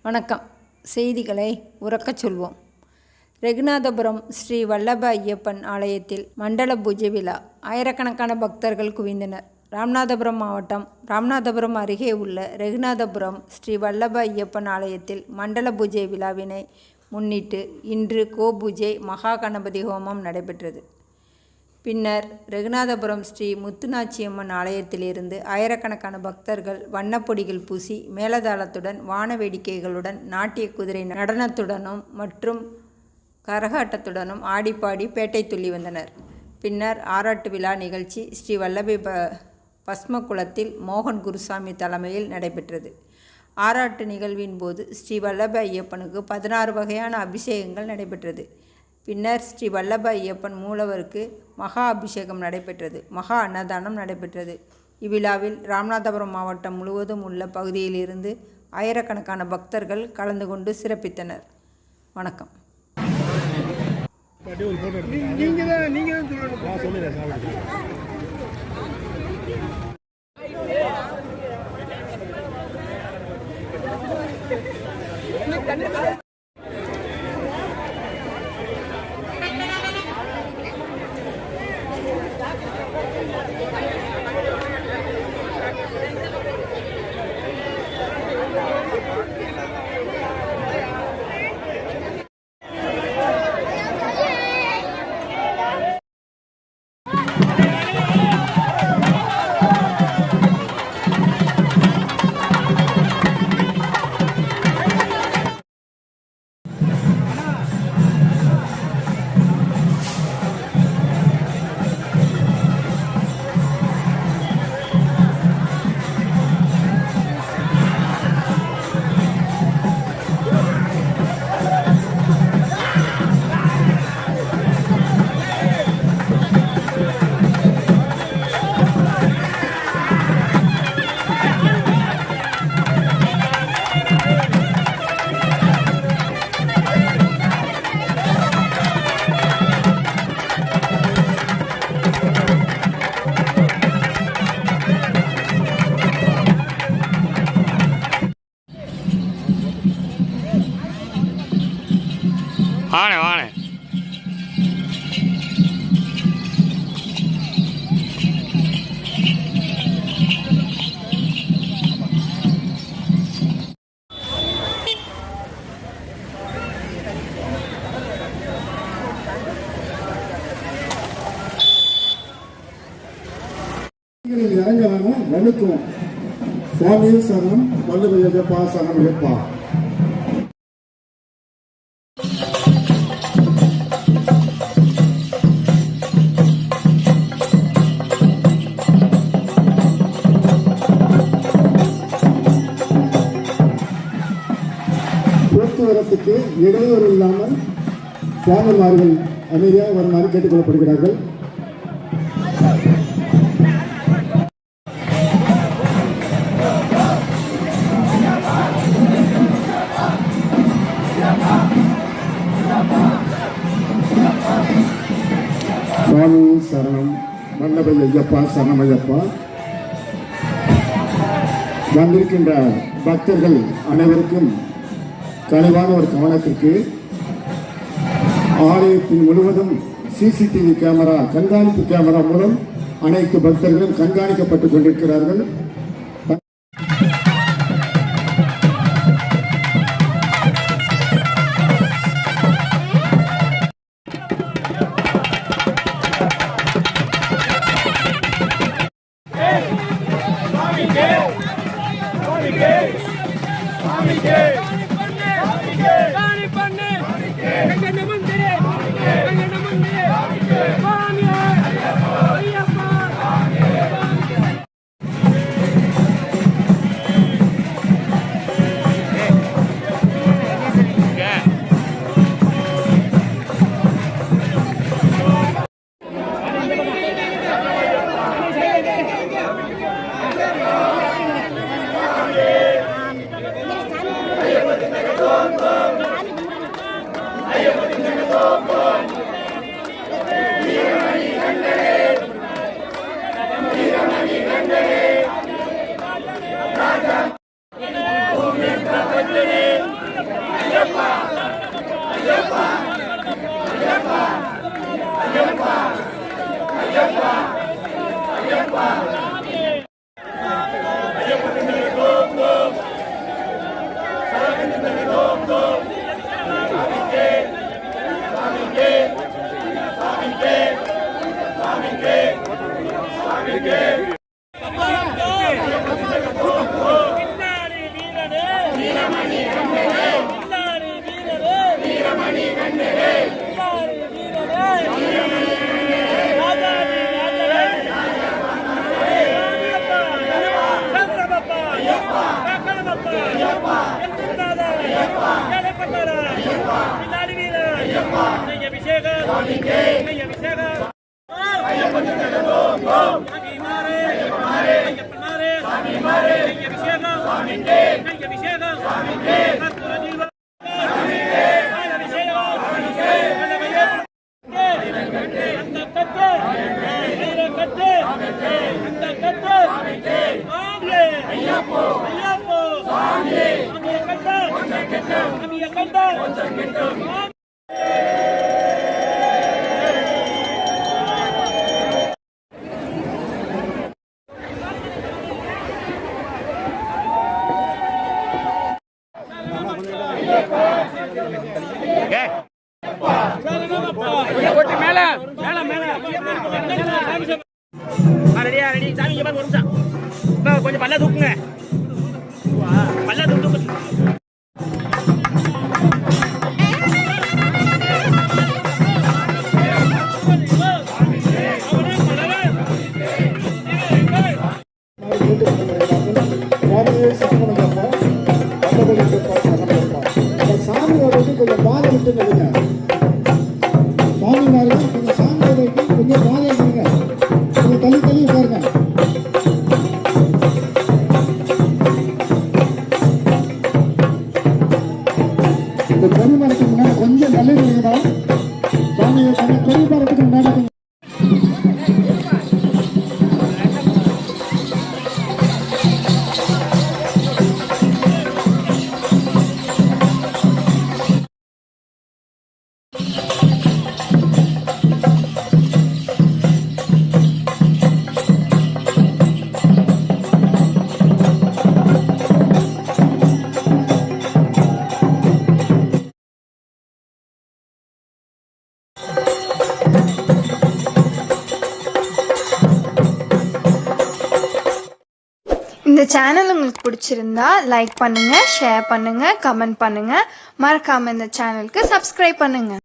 வணக்கம். செய்திகளை உரக்கச் சொல்வோம். ரெகுநாதபுரம் ஸ்ரீ வல்லப ஐயப்பன் ஆலயத்தில் மண்டல பூஜை விழா. ஆயிரக்கணக்கான பக்தர்கள் குவிந்தனர். ராமநாதபுரம் மாவட்டம் ராமநாதபுரம் அருகே உள்ள ரெகுநாதபுரம் ஸ்ரீ வல்லப ஐயப்பன் ஆலயத்தில் மண்டல பூஜை விழாவினை முன்னிட்டு இன்று கோபூஜை மகா கணபதி ஹோமம் நடைபெற்றது. பின்னர் ரெகுநாதபுரம் ஸ்ரீ முத்துநாச்சியம்மன் ஆலயத்திலிருந்து ஆயிரக்கணக்கான பக்தர்கள் வண்ணப்பொடிகள் பூசி மேலதாளத்துடன் வான வேடிக்கைகளுடன் நாட்டிய குதிரை நடனத்துடனும் மற்றும் கரகாட்டத்துடனும் ஆடிப்பாடி பேட்டை துள்ளி வந்தனர். பின்னர் ஆராட்டு விழா நிகழ்ச்சி ஸ்ரீ வல்லபை பஸ்மகுளத்தில் மோகன் குருசாமி தலைமையில் நடைபெற்றது. ஆராட்டு நிகழ்வின் போது ஸ்ரீ வல்லப ஐயப்பனுக்கு 16 வகையான அபிஷேகங்கள் நடைபெற்றது. பின்னர் ஸ்ரீ வல்லப ஐயப்பன் மூலவருக்கு மகா அபிஷேகம் நடைபெற்றது. மகா அன்னதானம் நடைபெற்றது. இவ்விழாவில் ராமநாதபுரம் மாவட்டம் முழுவதும் உள்ள பகுதியிலிருந்து ஆயிரக்கணக்கான பக்தர்கள் கலந்து கொண்டு சிறப்பித்தனர். வணக்கம். வாணே வாணே இறங்கலான வணக்கம். சுவாமி சரணம் வல்லப ஐயப்பா சரணம் ஐயப்பா. போக்குவரத்துக்கு இடையூறு இல்லாமல் சுவாமிமார்கள் அமைதியாக வருமாறு கேட்டுக்கொள்ளப்படுகிறார்கள். சுவாமி சரணம் வல்லப ஐயப்பா சரணம் ஐயப்பா. வந்திருக்கின்ற பக்தர்கள் அனைவருக்கும் கனிவான ஒரு கவனத்திற்கு, ஆலயத்தின் முழுவதும் சிசிடிவி கேமரா கண்காணிப்பு கேமரா மூலம் அனைத்து பக்தர்களும் கண்காணிக்கப்பட்டுக் கொண்டிருக்கிறார்கள். ரெடி சாமி இங்க பாருங்க ஒரு நிமிஷம் கொஞ்சம் பல்ல தூக்குங்க பல்ல தூக்கு சாமி கொஞ்சம் பாதை விட்டு சுவாமி கொஞ்சம் சாமி கொஞ்சம் பாதை விடுங்க கொஞ்சம் தள்ளி தள்ளி உட்காருங்க இந்த கொடிமரத்துக்கு முன்னாடி கொஞ்சம் தள்ளி நிற்கணுமா சுவாமி கொஞ்சம் கொடிமரத்துக்கு முன்னாடி இந்த சேனல் உங்களுக்கு பிடிச்சிருந்தா லைக் பண்ணுங்க, ஷேர் பண்ணுங்க, கமெண்ட் பண்ணுங்க. மறக்காம இந்த சேனலுக்கு சப்ஸ்கிரைப் பண்ணுங்க.